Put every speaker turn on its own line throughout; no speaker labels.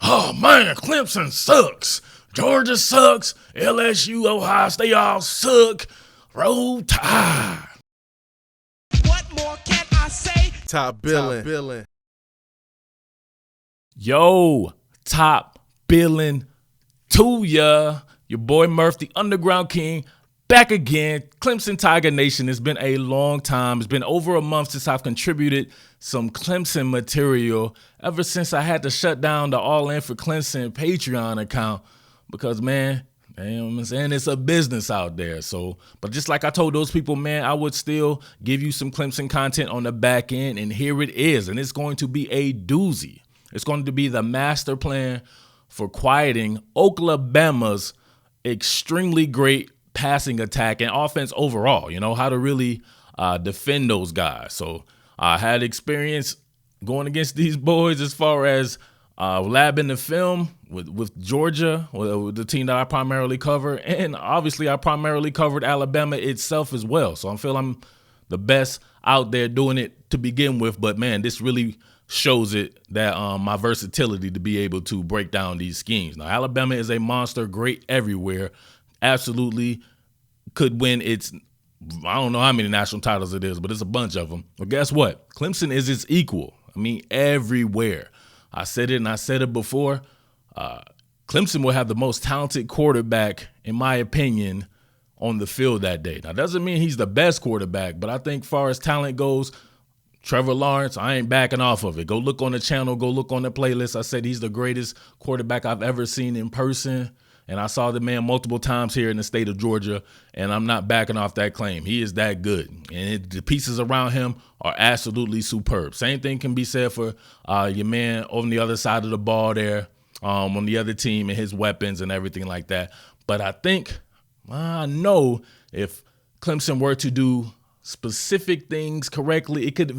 Oh man, Clemson sucks. Georgia sucks. LSU, Ohio State all suck. Roll Tide.
What more can I say?
Top billing.
Yo, top billing TUA. Your boy Murf, the Underground King, back again. Clemson Tiger Nation. It's been a long time. It's been over a month since I've contributed some Clemson material, ever since I had to shut down the All In for Clemson Patreon account because, man, you know what I'm saying, it's a business out there. So, but just like I told those people, man, I would still give you some Clemson content on the back end, and here it is. And it's going to be a doozy. It's going to be the master plan for quieting Oklahoma's extremely great passing attack and offense overall, you know, how to really defend those guys. So I had experience going against these boys as far as labbing the film with Georgia, with the team that I primarily cover. And obviously I primarily covered Alabama itself as well. So I feel I'm the best out there doing it to begin with. But, man, this really shows it that my versatility to be able to break down these schemes. Now, Alabama is a monster, great everywhere, absolutely could win its, I don't know how many national titles it is, but it's a bunch of them. But guess what? Clemson is its equal. I mean, everywhere. I said it and I said it before. Clemson will have the most talented quarterback, in my opinion, on the field that day. Now, doesn't mean he's the best quarterback, but I think as far as talent goes, Trevor Lawrence, I ain't backing off of it. Go look on the channel. Go look on the playlist. I said he's the greatest quarterback I've ever seen in person. And I saw the man multiple times here in the state of Georgia, and I'm not backing off that claim. He is that good. And the pieces around him are absolutely superb. Same thing can be said for your man on the other side of the ball there, on the other team and his weapons and everything like that. But I know if Clemson were to do specific things correctly, it could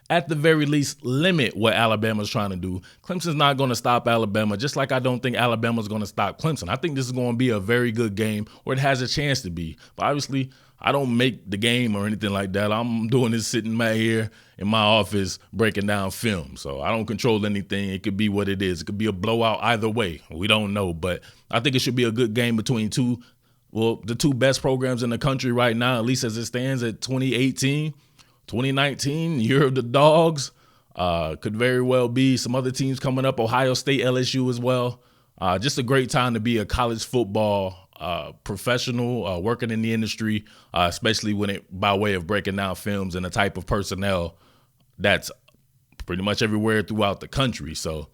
at the very least limit what Alabama's trying to do. Clemson's not going to stop Alabama, just like I don't think Alabama's going to stop Clemson. I think this is going to be a very good game, or it has a chance to be. But obviously, I don't make the game or anything like that. I'm doing this sitting right here in my office breaking down film. So I don't control anything. It could be what it is. It could be a blowout either way. We don't know. But I think it should be a good game between the two best programs in the country right now, at least as it stands at 2018. 2019, year of the dogs, could very well be some other teams coming up, Ohio State, LSU as well. Just a great time to be a college football professional working in the industry, especially by way of breaking down films and the type of personnel that's pretty much everywhere throughout the country. So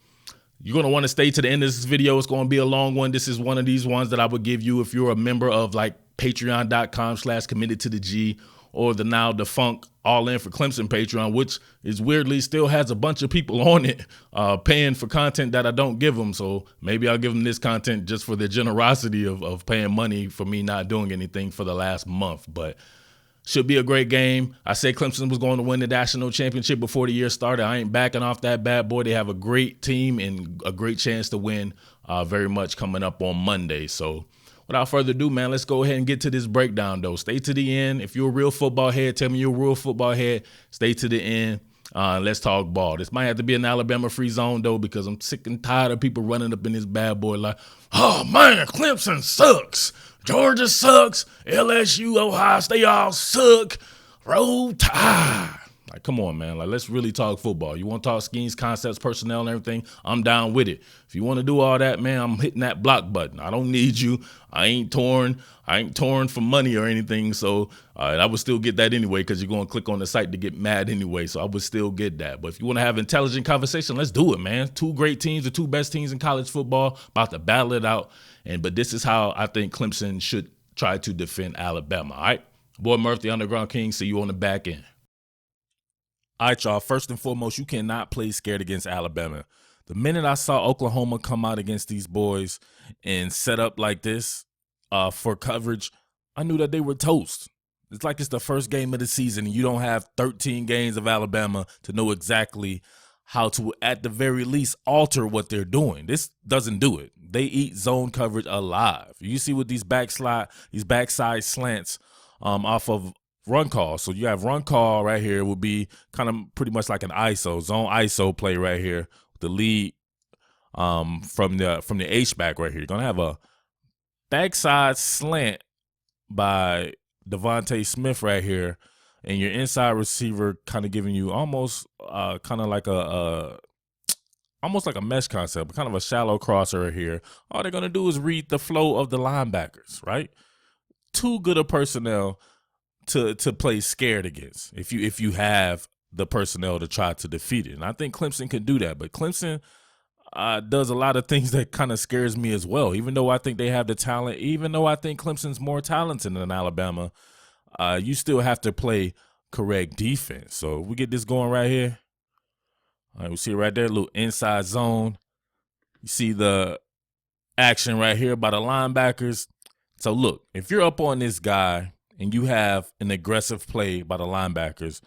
you're going to want to stay to the end of this video. It's going to be a long one. This is one of these ones that I would give you if you're a member of like patreon.com/committed to the G, or the now defunct All In for Clemson Patreon, which is weirdly still has a bunch of people on it paying for content that I don't give them. So maybe I'll give them this content just for the generosity of paying money for me not doing anything for the last month. But should be a great game. I said Clemson was going to win the national championship before the year started. I ain't backing off that bad boy. They have a great team and a great chance to win very much coming up on Monday. So without further ado, man, let's go ahead and get to this breakdown, though. Stay to the end. If you're a real football head, tell me you're a real football head. Stay to the end. Let's talk ball. This might have to be an Alabama-free zone, though, because I'm sick and tired of people running up in this bad boy like, oh, man, Clemson sucks. Georgia sucks. LSU, Ohio State all suck. Roll Tide. Like, come on, man. Like, let's really talk football. You want to talk schemes, concepts, personnel, and everything? I'm down with it. If you want to do all that, man, I'm hitting that block button. I don't need you. I ain't torn for money or anything. So I would still get that anyway, because you're going to click on the site to get mad anyway. So I would still get that. But if you want to have intelligent conversation, let's do it, man. Two great teams, the two best teams in college football, about to battle it out. But this is how I think Clemson should try to defend Alabama. All right? Boy Murf, the Underground King. See you on the back end. All right, y'all. First and foremost, you cannot play scared against Alabama. The minute I saw Oklahoma come out against these boys and set up like this for coverage, I knew that they were toast. It's like it's the first game of the season and you don't have 13 games of Alabama to know exactly how to, at the very least, alter what they're doing. This doesn't do it. They eat zone coverage alive. You see with these backside slants off of run call. So you have run call right here would be kind of pretty much like an ISO, zone ISO play right here. The lead from the H-back right here. You're going to have a backside slant by Devontae Smith right here, and your inside receiver kind of giving you almost kind of like almost like a mesh concept, kind of a shallow crosser right here. All they're going to do is read the flow of the linebackers, right? Too good a personnel to play scared against if you have the personnel to try to defeat it. And I think Clemson can do that, but Clemson does a lot of things that kind of scares me as well. Even though I think they have the talent, even though I think Clemson's more talented than Alabama, you still have to play correct defense. So we get this going right here. All right, we see it right there, a little inside zone. You see the action right here by the linebackers. So look, if you're up on this guy and you have an aggressive play by the linebackers,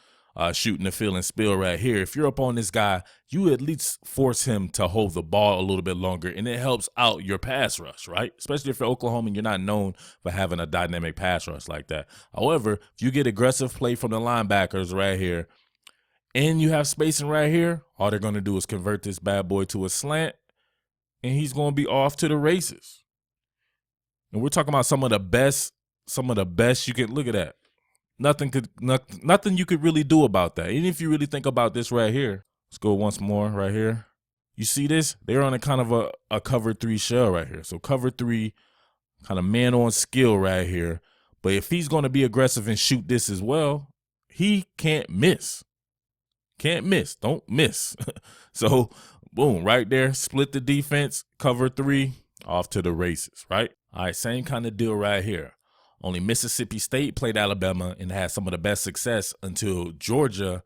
shooting the field and spill right here, if you're up on this guy, you at least force him to hold the ball a little bit longer, and it helps out your pass rush, right? Especially if you're Oklahoma and you're not known for having a dynamic pass rush like that. However, if you get aggressive play from the linebackers right here, and you have spacing right here, all they're going to do is convert this bad boy to a slant, and he's going to be off to the races. And we're talking about some of the best you can look at that. Nothing you could really do about that. Even if you really think about this right here. Let's go once more right here. You see this? They're on a kind of a cover 3 shell right here. So cover 3, kind of man on skill right here. But if he's going to be aggressive and shoot this as well, he can't miss. Can't miss. Don't miss. So, boom, right there. Split the defense, cover 3, off to the races, right? All right, same kind of deal right here. Only Mississippi State played Alabama and had some of the best success until Georgia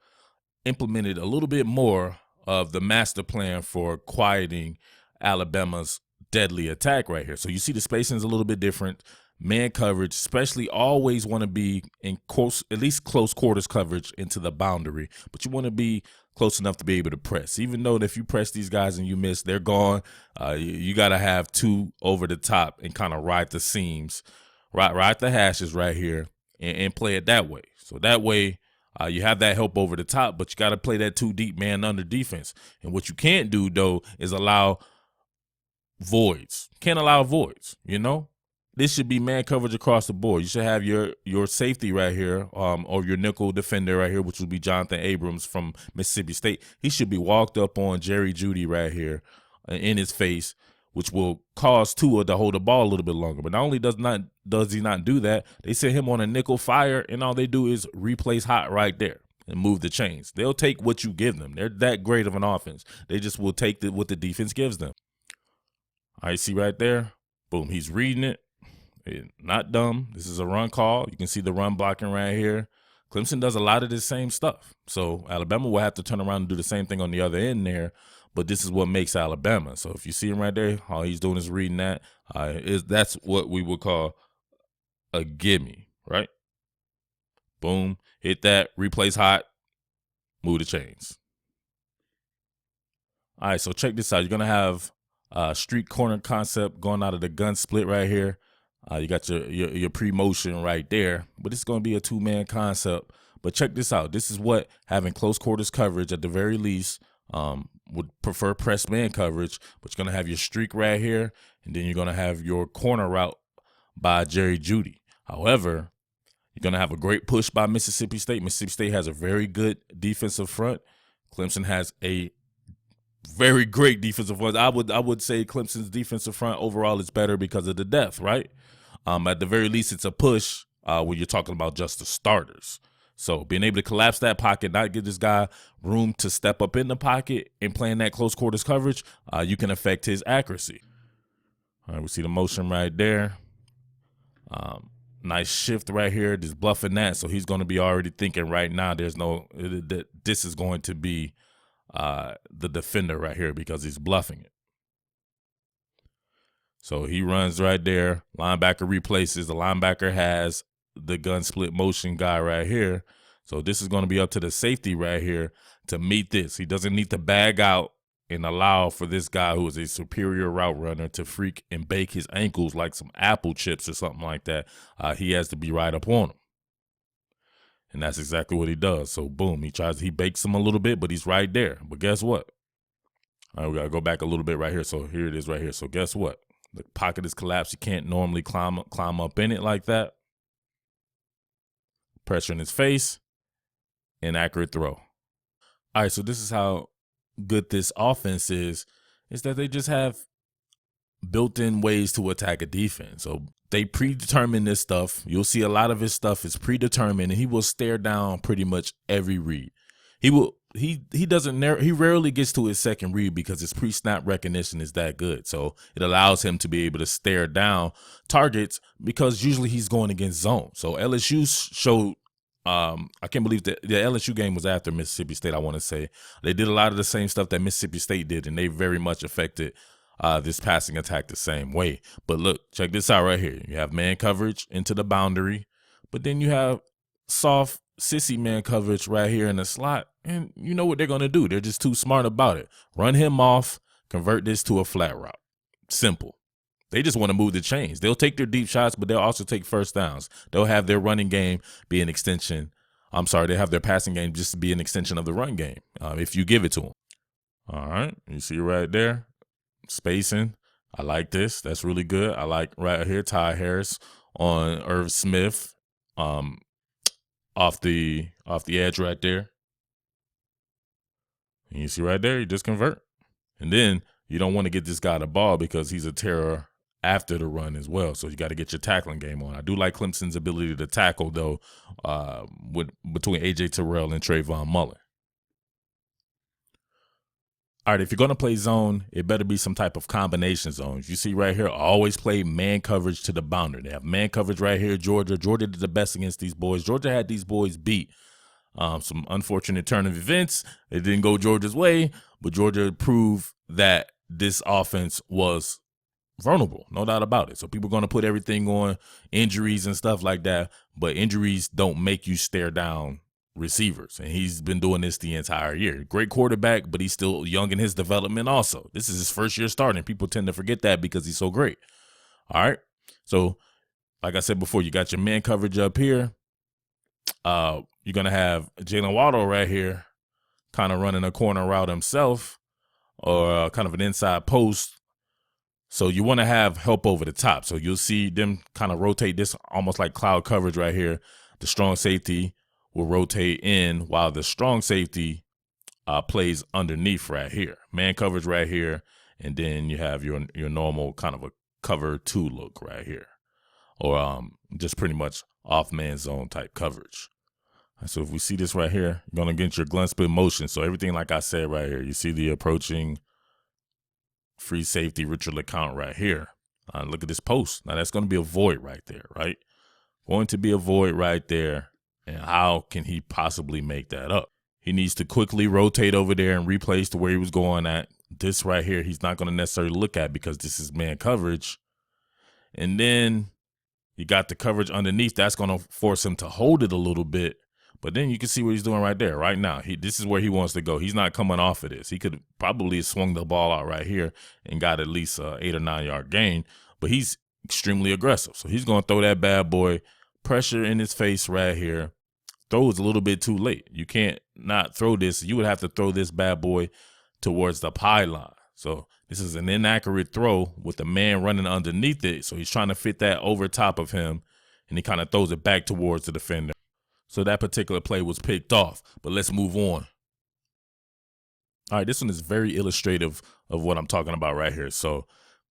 implemented a little bit more of the master plan for quieting Alabama's deadly attack right here. So you see the spacing is a little bit different. Man coverage, especially, always want to be in close, at least close quarters coverage into the boundary, but you want to be close enough to be able to press. Even though if you press these guys and you miss, they're gone. You got to have 2 over the top and kind of ride the seams, ride the hashes right here and play it that way. So that way you have that help over the top, but you got to play that 2 deep man under defense. And what you can't do, though, is allow voids. Can't allow voids, you know? This should be man coverage across the board. You should have your safety right here, or your nickel defender right here, which would be Jonathan Abrams from Mississippi State. He should be walked up on Jerry Jeudy right here in his face, which will cause Tua to hold the ball a little bit longer. But not only does he not do that, they send him on a nickel fire, and all they do is replace hot right there and move the chains. They'll take what you give them. They're that great of an offense. They just will take what the defense gives them. All right, see right there? Boom, he's reading it. Not dumb. This is a run call. You can see the run blocking right here. Clemson does a lot of this same stuff. So Alabama will have to turn around and do the same thing on the other end there. But this is what makes Alabama. So if you see him right there, all he's doing is reading that. That's what we would call a gimme, right? Boom. Hit that. Replace hot. Move the chains. All right, so check this out. You're going to have street corner concept going out of the gun split right here. You got your pre-motion right there, but it's going to be a 2-man concept. But check this out. This is what having close quarters coverage at the very least would prefer press man coverage, but you're going to have your streak right here, and then you're going to have your corner route by Jerry Jeudy. However, you're going to have a great push by Mississippi State. Mississippi State has a very good defensive front. Clemson has a very great defensive front. I would say Clemson's defensive front overall is better because of the depth, right? At the very least, it's a push when you're talking about just the starters. So being able to collapse that pocket, not give this guy room to step up in the pocket and playing that close quarters coverage, you can affect his accuracy. All right, we see the motion right there. Nice shift right here, just bluffing that. So he's going to be already thinking right now this is going to be the defender right here because he's bluffing it. So he runs right there. Linebacker replaces. The linebacker has the gun split motion guy right here. So this is going to be up to the safety right here to meet this. He doesn't need to bag out and allow for this guy who is a superior route runner to freak and bake his ankles like some apple chips or something like that. He has to be right up on him. And that's exactly what he does. So boom, he bakes him a little bit, but he's right there. But guess what? All right, we got to go back a little bit right here. So here it is right here. So guess what? The pocket is collapsed. You can't normally climb up in it like that. Pressure in his face. Inaccurate throw. All right, so this is how good this offense is that they just have built-in ways to attack a defense. So they predetermine this stuff. You'll see a lot of his stuff is predetermined, and he will stare down pretty much every read. He rarely gets to his second read because his pre-snap recognition is that good. So it allows him to be able to stare down targets because usually he's going against zone. So LSU showed I can't believe that the LSU game was after Mississippi State, I want to say. They did a lot of the same stuff that Mississippi State did, and they very much affected this passing attack the same way. But look, check this out right here. You have man coverage into the boundary, but then you have soft, sissy man coverage right here in the slot, and you know what they're going to do. They're just too smart about it. Run him off, convert this to a flat route. Simple. They just want to move the chains. They'll take their deep shots, but they'll also take first downs. They'll have their running game be an extension. They have their passing game just to be an extension of the run game if you give it to them. All right, you see right there, spacing. I like this. That's really good. I like right here, Ty Harris on Irv Smith off the edge right there. And you see right there, you just convert. And then you don't want to get this guy the ball because he's a terror after the run as well. So you got to get your tackling game on. I do like Clemson's ability to tackle, though, between A.J. Terrell and Trayvon Mullen. All right, if you're going to play zone, it better be some type of combination zones. You see right here, always play man coverage to the boundary. They have man coverage right here, Georgia. Georgia did the best against these boys. Georgia had these boys beat. Some unfortunate turn of events. It didn't go Georgia's way, but Georgia proved that this offense was vulnerable, no doubt about it. So people are going to put everything on injuries and stuff like that, but injuries don't make you stare down receivers, and he's been doing this the entire year. Great quarterback, but he's still young in his development also. This is his first year starting. People tend to forget that because he's so great. All right, so like I said before, you got your man coverage up here. You're going to have Jalen Waddle right here kind of running a corner route himself or kind of an inside post. So you want to have help over the top. So you'll see them kind of rotate this almost like cloud coverage right here. The strong safety will rotate in while the strong safety plays underneath right here. Man coverage right here. And then you have your normal kind of a cover two look right here. Or just pretty much off man zone type coverage. So if we see this right here, you're going to get your glance split motion. So everything like I said right here, you see the approaching free safety Richard LeCounte right here. Look at this post. Now that's going to be a void right there, right? Going to be a void right there. And how can he possibly make that up? He needs to quickly rotate over there and replace to where he was going at. This right here, he's not going to necessarily look at because this is man coverage. And then you got the coverage underneath. That's going to force him to hold it a little bit. But then you can see what he's doing right there, right now. This is where he wants to go. He's not coming off of this. He could probably have swung the ball out right here and got at least a 8 or 9 yard gain. But he's extremely aggressive. So he's going to throw that bad boy, pressure in his face right here. Throws a little bit too late. You can't not throw this. You would have to throw this bad boy towards the pylon. So this is an inaccurate throw with the man running underneath it. So he's trying to fit that over top of him, and he kind of throws it back towards the defender. So that particular play was picked off, but let's move on. All right, this one is very illustrative of what I'm talking about right here. So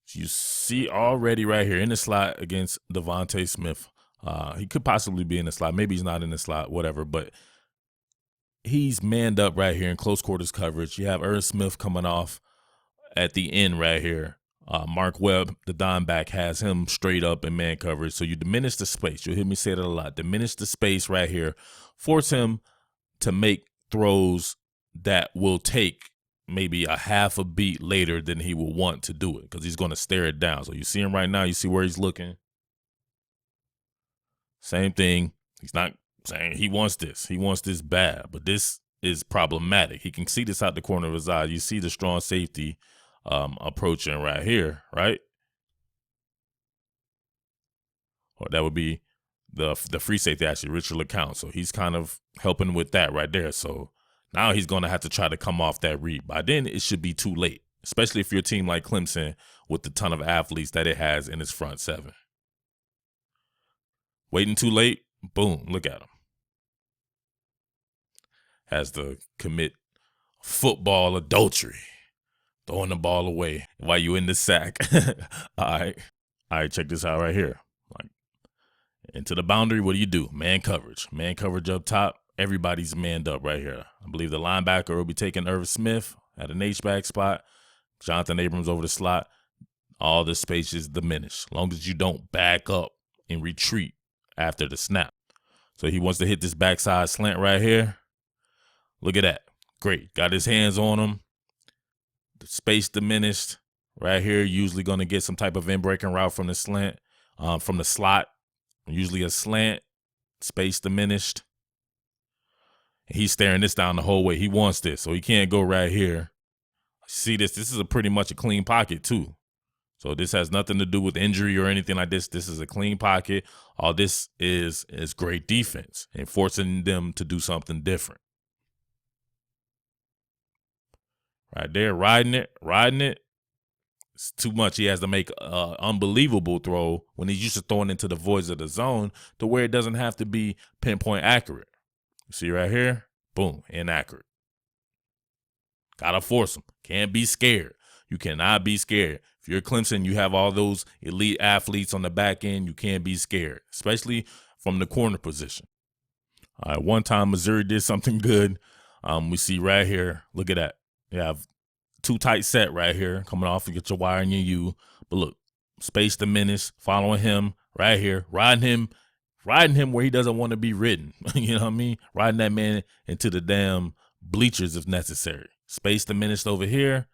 you see already right here in the slot against Devontae Smith. He could possibly be in the slot. Maybe he's not in the slot, whatever, but he's manned up right here in close quarters coverage. You have Irv Smith coming off at the end right here. Mark Webb, the dime back, has him straight up in man coverage. So you diminish the space. You'll hear me say that a lot. Diminish the space right here. Force him to make throws that will take maybe a half a beat later than he will want to do it because he's going to stare it down. So you see him right now. You see where he's looking. Same thing. He's not saying he wants this. He wants this bad, but this is problematic. He can see this out the corner of his eye. You see the strong safety approaching right here, right? Or that would be the free safety, actually, Richard LeCounte. So he's kind of helping with that right there. So now he's going to have to try to come off that read. By then, it should be too late. especially if you're a team like Clemson with the ton of athletes that it has in its front seven. Waiting too late, boom, look at him. Has to commit football adultery, throwing the ball away while you in the sack. All right, check this out right here. Like, into the boundary, what do? Man coverage. Man coverage up top. Everybody's manned up right here. I believe the linebacker will be taking Irv Smith at an H-back spot. Jonathan Abrams over the slot. All the space is diminished, as long as you don't back up and retreat after the snap. So he wants to hit this backside slant right here. Look at that. Great. Got his hands on him. The space diminished. Right here, usually going to get some type of in-breaking route from the slant, from the slot. Usually a slant. Space diminished. And he's staring this down the whole way. He wants this, so he can't go right here. See this? This is pretty much a clean pocket too. So this has nothing to do with injury or anything like this. This is a clean pocket. All this is great defense and forcing them to do something different. Right there, riding it. It's too much. He has to make an unbelievable throw when he's used to throwing into the voids of the zone to where it doesn't have to be pinpoint accurate. You see right here? Boom, inaccurate. Gotta force him. Can't be scared. You cannot be scared. If you're Clemson, you have all those elite athletes on the back end. You can't be scared, especially from the corner position. All right, one time Missouri did something good. We see right here. Look at that. You have too tight set right here coming off. You get your wire and your U. But look, space diminished. Following him right here, riding him where he doesn't want to be ridden. You know what I mean? Riding that man into the damn bleachers if necessary. Space diminished over here.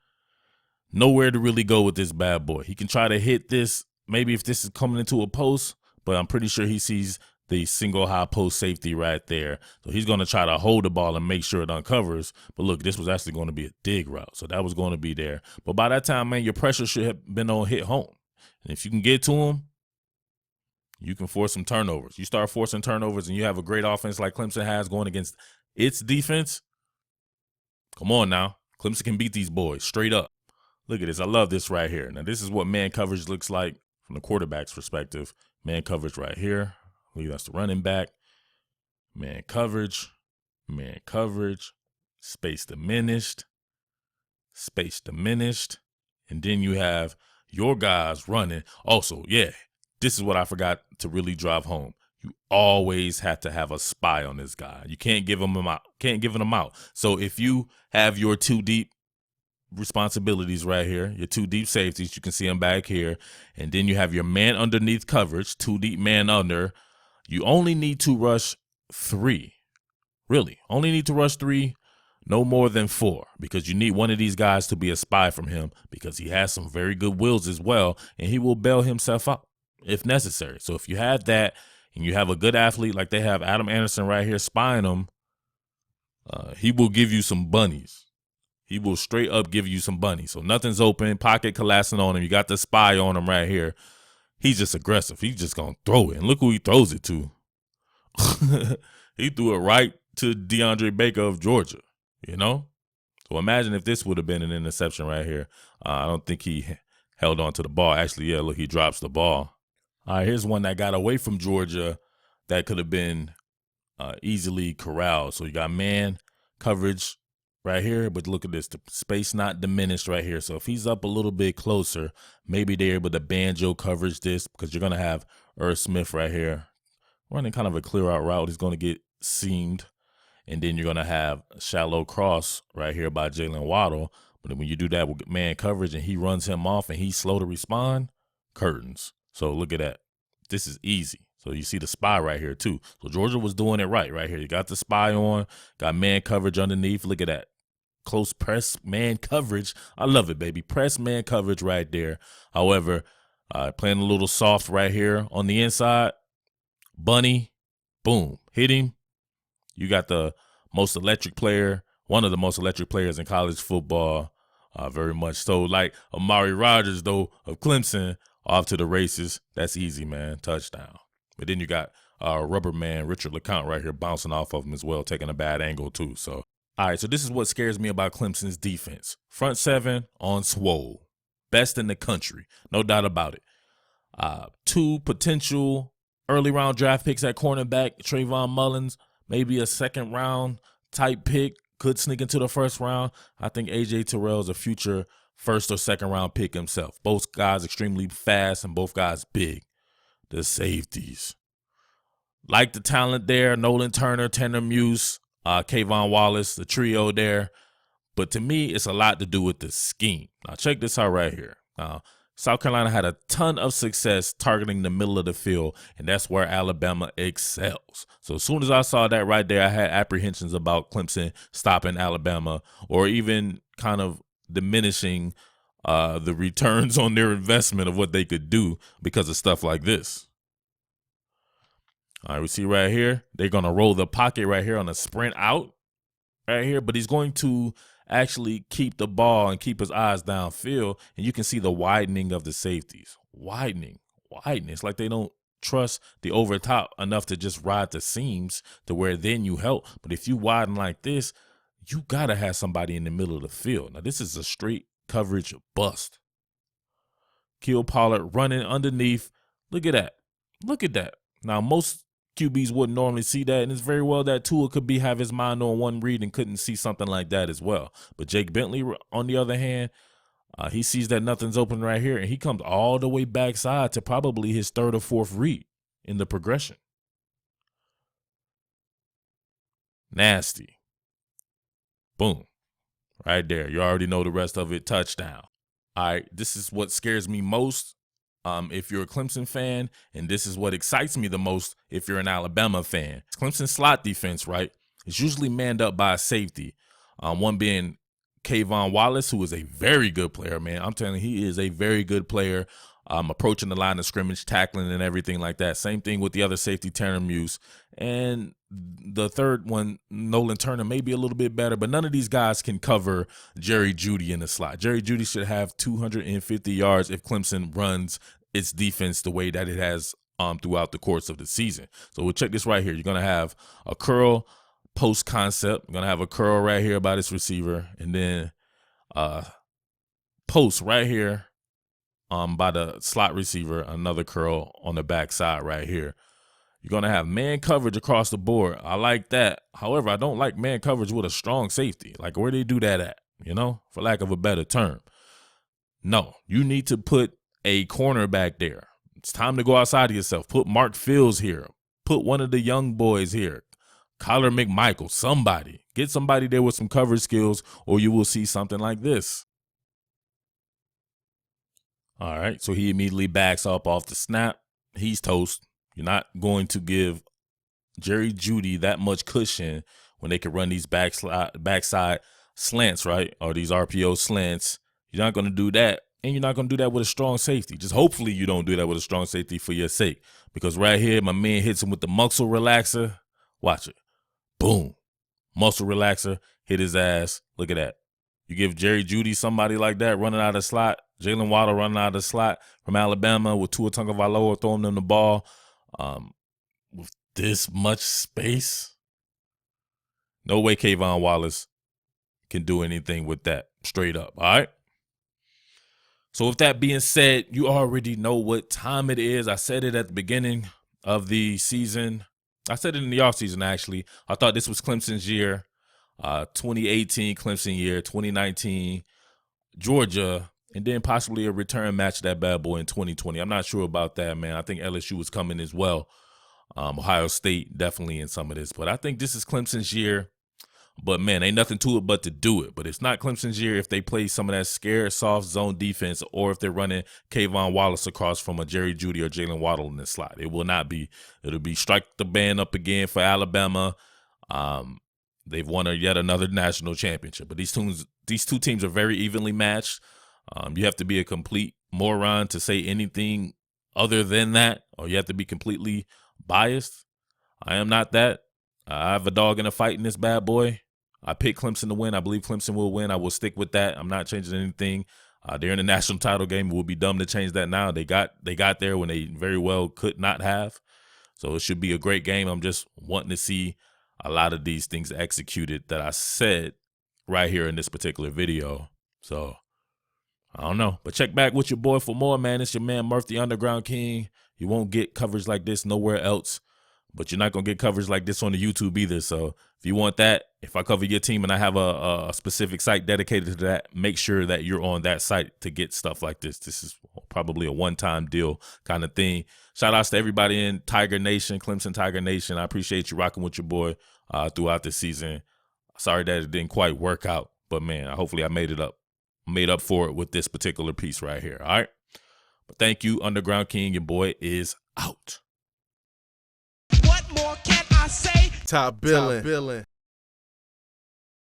Nowhere to really go with this bad boy. He can try to hit this, maybe if this is coming into a post, but I'm pretty sure he sees the single high post safety right there. So he's going to try to hold the ball and make sure it uncovers. But look, this was actually going to be a dig route. So that was going to be there. But by that time, man, your pressure should have been on hit home. And if you can get to him, you can force some turnovers. You start forcing turnovers and you have a great offense like Clemson has going against its defense. Come on now. Clemson can beat these boys straight up. Look at this. I love this right here. Now, this is what man coverage looks like from the quarterback's perspective. Man coverage right here. I believe that's the running back. Man coverage. Space diminished. And then you have your guys running. Also, yeah, this is what I forgot to really drive home. You always have to have a spy on this guy. You can't give him out. So if you have your two deep responsibilities right here, your two deep safeties, you can see them back here, and then you have your man underneath coverage, two deep man under. You only need to rush 3. Really, only need to rush 3, no more than 4, because you need one of these guys to be a spy from him, because he has some very good wills as well, and he will bail himself out if necessary. So if you have that and you have a good athlete like they have Adam Anderson right here spying him, he will give you some bunnies. He will straight up give you some bunnies. So nothing's open, pocket collapsing on him. You got the spy on him right here. He's just aggressive. He's just going to throw it. And look who he throws it to. He threw it right to DeAndre Baker of Georgia, you know? So imagine if this would have been an interception right here. I don't think he held on to the ball. Actually, yeah, look, he drops the ball. All right, here's one that got away from Georgia that could have been easily corralled. So you got man coverage right here, but look at this, the space not diminished right here. So if he's up a little bit closer, maybe they're able to banjo coverage this, because you're going to have Irv Smith right here running kind of a clear out route. He's going to get seamed, and then you're going to have a shallow cross right here by Jalen Waddle. But when you do that with man coverage and he runs him off and he's slow to respond, curtains. So look at that. This is easy. So you see the spy right here too. So Georgia was doing it right here. You got the spy on, got man coverage underneath. Look at that. Close press man coverage. I love it, baby. Press man coverage right there. However, playing a little soft right here on the inside. Bunny, boom, hit him. You got the most electric player, one of the most electric players in college football, very much so. Like Amari Rodgers, though, of Clemson, off to the races. That's easy, man. Touchdown. But then you got rubber man Richard LeCounte right here bouncing off of him as well, taking a bad angle too. So All right, so this is what scares me about Clemson's defense. Front seven on swole. Best in the country. No doubt about it. 2 potential early round draft picks at cornerback, Trayvon Mullins, maybe a second round type pick, could sneak into the first round. I think A.J. Terrell is a future first or second round pick himself. Both guys extremely fast and both guys big. The safeties. Like the talent there, Nolan Turner, Tanner Muse, Kayvon Wallace, the trio there. But to me, it's a lot to do with the scheme. Now, check this out right here. South Carolina had a ton of success targeting the middle of the field, and that's where Alabama excels. So as soon as I saw that right there, I had apprehensions about Clemson stopping Alabama or even kind of diminishing the returns on their investment of what they could do because of stuff like this. All right, we see right here, they're going to roll the pocket right here on a sprint out right here, but he's going to actually keep the ball and keep his eyes downfield, and you can see the widening of the safeties. Widening. It's like they don't trust the over top enough to just ride the seams to where then you help. But if you widen like this, you got to have somebody in the middle of the field. Now, this is a straight coverage bust. Keel Pollard running underneath. Look at that. Look at that. Now, most QBs wouldn't normally see that, and it's very well that Tua could have his mind on one read and couldn't see something like that as well. But Jake Bentley, on the other hand, he sees that nothing's open right here, and he comes all the way backside to probably his third or fourth read in the progression. Nasty. Boom. Right there. You already know the rest of it. Touchdown. All right, this is what scares me most. If you're a Clemson fan, and this is what excites me the most if you're an Alabama fan. It's Clemson slot defense, right? It's usually manned up by a safety, one being Kayvon Wallace, who is a very good player, man. I'm telling you, he is a very good player, approaching the line of scrimmage, tackling and everything like that. Same thing with the other safety, Tanner Muse. And the third one, Nolan Turner, may be a little bit better, but none of these guys can cover Jerry Jeudy in the slot. Jerry Jeudy should have 250 yards if Clemson runs its defense the way that it has throughout the course of the season. So we'll check this right here. You're going to have a curl post concept. You're going to have a curl right here by this receiver, and then post right here by the slot receiver, another curl on the backside right here. You're going to have man coverage across the board. I like that. However, I don't like man coverage with a strong safety. Like, where they do that at, for lack of a better term. No, you need to put a cornerback there. It's time to go outside of yourself. Put Mark Fields here. Put one of the young boys here. Kyler McMichael, somebody. Get somebody there with some coverage skills, or you will see something like this. All right, so he immediately backs up off the snap. He's toast. You're not going to give Jerry Jeudy that much cushion when they can run these backside slants, right? Or these RPO slants. You're not going to do that. And you're not going to do that with a strong safety. Just hopefully you don't do that with a strong safety for your sake. Because right here, my man hits him with the muscle relaxer. Watch it. Boom. Muscle relaxer. Hit his ass. Look at that. You give Jerry Jeudy somebody like that running out of the slot. Jalen Waddle running out of the slot from Alabama with Tua Tagovailoa throwing them the ball. With this much space, no way Kayvon Wallace can do anything with that. Straight up. All right. So with that being said, you already know what time it is. I said it at the beginning of the season. I said it in the offseason, actually. I thought this was Clemson's year. 2018 Clemson year, 2019 Georgia, and then possibly a return match of that bad boy in 2020. I'm not sure about that, man. I think LSU was coming as well. Ohio State definitely in some of this. But I think this is Clemson's year. But, man, ain't nothing to it but to do it. But it's not Clemson's year if they play some of that scared, soft zone defense or if they're running Kayvon Wallace across from a Jerry Jeudy or Jalen Waddle in this slot. It will not be. It'll be strike the band up again for Alabama. They've won yet another national championship. But these two teams are very evenly matched. You have to be a complete moron to say anything other than that, or you have to be completely biased. I am not that. I have a dog in a fight in this bad boy. I picked Clemson to win. I believe Clemson will win. I will stick with that. I'm not changing anything. They're in the national title game. It would be dumb to change that now. They got there when they very well could not have. So it should be a great game. I'm just wanting to see a lot of these things executed that I said right here in this particular video. So I don't know, but check back with your boy for more, man. It's your man Murf the Underground King. You won't get coverage like this nowhere else, but you're not going to get coverage like this on the YouTube either. So if you want that, if I cover your team and I have a specific site dedicated to that, make sure that you're on that site to get stuff like this. This is probably a one-time deal kind of thing. Shout outs to everybody in Tiger Nation, Clemson Tiger Nation. I appreciate you rocking with your boy throughout the season. Sorry that it didn't quite work out, but man, hopefully I made up for it with this particular piece right here. All right. But thank you, Underground King. Your boy is out.
What more can I say?
Top billing.